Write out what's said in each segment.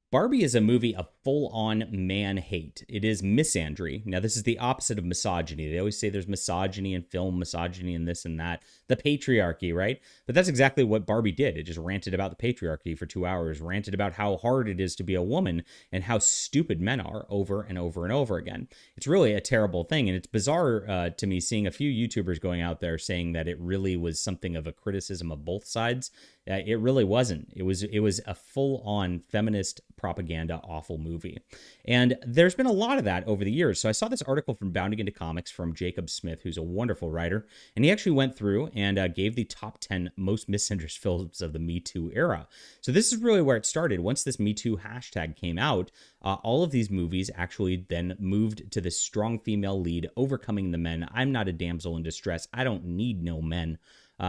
Barbie is a movie of full-on man hate. It is misandry. Now, this is the opposite of misogyny. They always say there's misogyny in film, misogyny in this and that, the patriarchy, right? But that's exactly what Barbie did. It just ranted about the patriarchy for 2 hours, ranted about how hard it is to be a woman and how stupid men are over and over and over again. It's really a terrible thing, and it's bizarre to me seeing a few YouTubers going out there saying that it really was something of a criticism of both sides. It really wasn't. It was a full-on feminist propaganda awful movie. And there's been a lot of that over the years. So I saw this article from Bounding Into Comics from Jacob Smith, who's a wonderful writer, and he actually went through and gave the top 10 most misandrous films of the Metoo era. So this is really where it started. Once this Metoo hashtag came out, all of these movies actually then moved to this strong female lead overcoming the men. I'm not a damsel in distress. I don't need no men.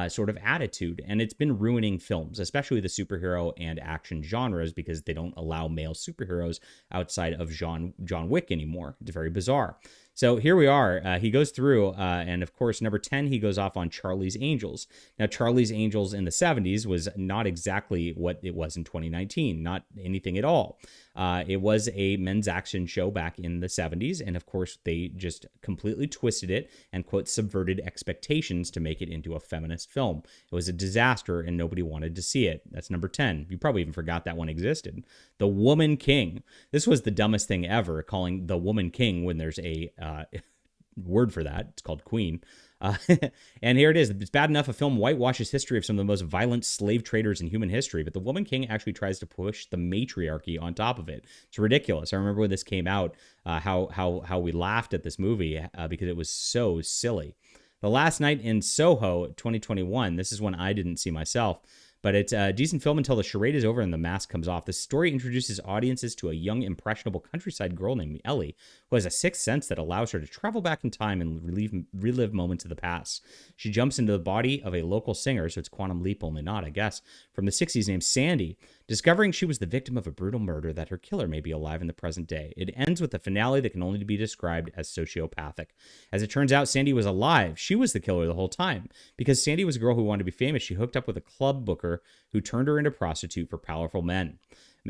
Sort of attitude, and it's been ruining films, especially the superhero and action genres, because they don't allow male superheroes outside of John Wick anymore. It's very bizarre. So here we are. He goes through, and of course, number 10, he goes off on Charlie's Angels. Now, Charlie's Angels in the 70s was not exactly what it was in 2019, not anything at all. It was a men's action show back in the 70s, and of course, they just completely twisted it and, quote, subverted expectations to make it into a feminist film. It was a disaster, and nobody wanted to see it. That's number 10. You probably even forgot that one existed. The Woman King. This was the dumbest thing ever, calling the Woman King when there's a word for that. It's called Queen. And here it is. It's bad enough a film whitewashes history of some of the most violent slave traders in human history, but The Woman King actually tries to push the matriarchy on top of it. It's ridiculous. I remember when this came out, how we laughed at this movie because it was so silly. The Last Night in Soho, 2021. This is one I didn't see myself. But it's a decent film until the charade is over and the mask comes off. The story introduces audiences to a young, impressionable countryside girl named Ellie, who has a sixth sense that allows her to travel back in time and relive moments of the past. She jumps into the body of a local singer, so it's Quantum Leap, only not, I guess, from the 60s named Sandy, discovering she was the victim of a brutal murder that her killer may be alive in the present day. It ends with a finale that can only be described as sociopathic. As it turns out, Sandy was alive. She was the killer the whole time. Because Sandy was a girl who wanted to be famous, she hooked up with a club booker who turned her into a prostitute for powerful men.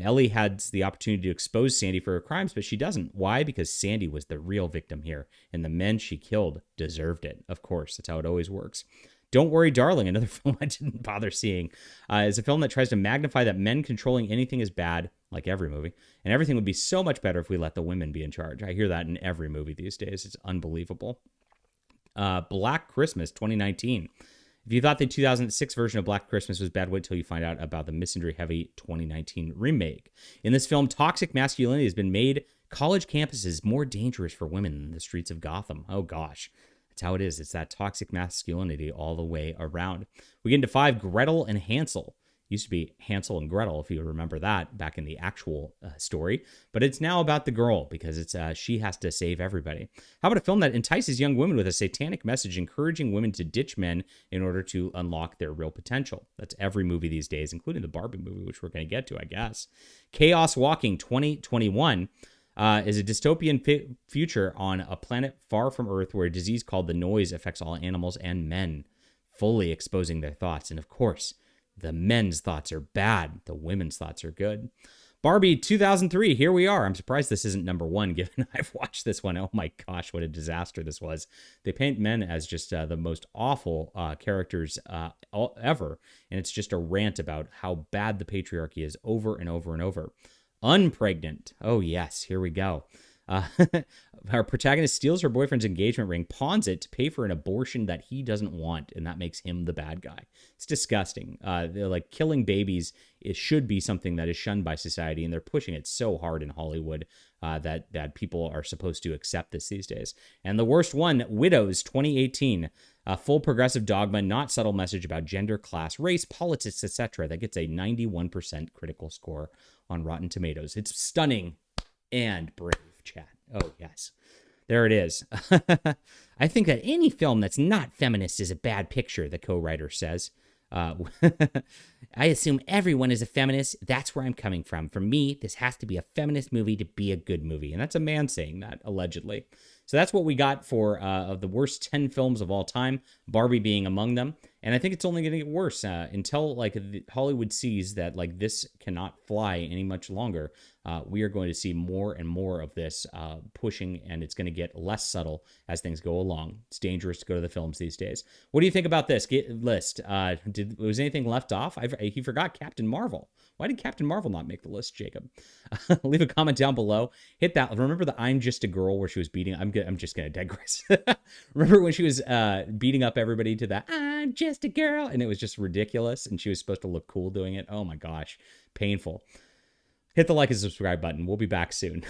Ellie had the opportunity to expose Sandy for her crimes, but she doesn't. Why? Because Sandy was the real victim here, and the men she killed deserved it. Of course, that's how it always works. Don't Worry, Darling, another film I didn't bother seeing, is a film that tries to magnify that men controlling anything is bad, like every movie, and everything would be so much better if we let the women be in charge. I hear that in every movie these days. It's unbelievable. Black Christmas, 2019. If you thought the 2006 version of Black Christmas was bad, wait till you find out about the misandry-heavy 2019 remake. In this film, toxic masculinity has been made college campuses more dangerous for women than the streets of Gotham. Oh, gosh. That's how it is. It's that toxic masculinity all the way around. We get into 5, Gretel and Hansel. Used to be Hansel and Gretel, if you remember that, back in the actual story. But it's now about the girl, because it's she has to save everybody. How about a film that entices young women with a satanic message encouraging women to ditch men in order to unlock their real potential? That's every movie these days, including the Barbie movie, which we're going to get to, I guess. Chaos Walking 2021 is a dystopian future on a planet far from Earth where a disease called the noise affects all animals and men, fully exposing their thoughts. And of course, the men's thoughts are bad. The women's thoughts are good. Barbie 2003, here we are. I'm surprised this isn't number 1, given I've watched this one. Oh my gosh, what a disaster this was. They paint men as just the most awful characters ever. And it's just a rant about how bad the patriarchy is over and over and over. Unpregnant. Oh yes, here we go. Our protagonist steals her boyfriend's engagement ring, pawns it to pay for an abortion that he doesn't want, and that makes him the bad guy. It's disgusting. They're like killing babies. It should be something that is shunned by society, and they're pushing it so hard in Hollywood that people are supposed to accept this these days. And the worst one, Widows 2018. A full progressive dogma, not subtle message about gender, class, race, politics, etc. that gets a 91% critical score on Rotten Tomatoes. It's stunning and brave, chat. Oh, yes. There it is. I think that any film that's not feminist is a bad picture, the co-writer says. I assume everyone is a feminist. That's where I'm coming from. For me, this has to be a feminist movie to be a good movie. And that's a man saying that, allegedly. So that's what we got for of the worst 10 films of all time, Barbie being among them. And I think it's only going to get worse until like Hollywood sees that like this cannot fly any much longer. We are going to see more and more of this pushing, and it's going to get less subtle as things go along. It's dangerous to go to the films these days. What do you think about this list? Was anything left off? He forgot Captain Marvel. Why did Captain Marvel not make the list, Jacob? Leave a comment down below. Hit that. Remember the "I'm Just a Girl" where she was beating. I'm just gonna digress. Remember when she was beating up everybody to that "I'm just a girl" and it was just ridiculous, and she was supposed to look cool doing it. Oh my gosh, painful. Hit the like and subscribe button. We'll be back soon.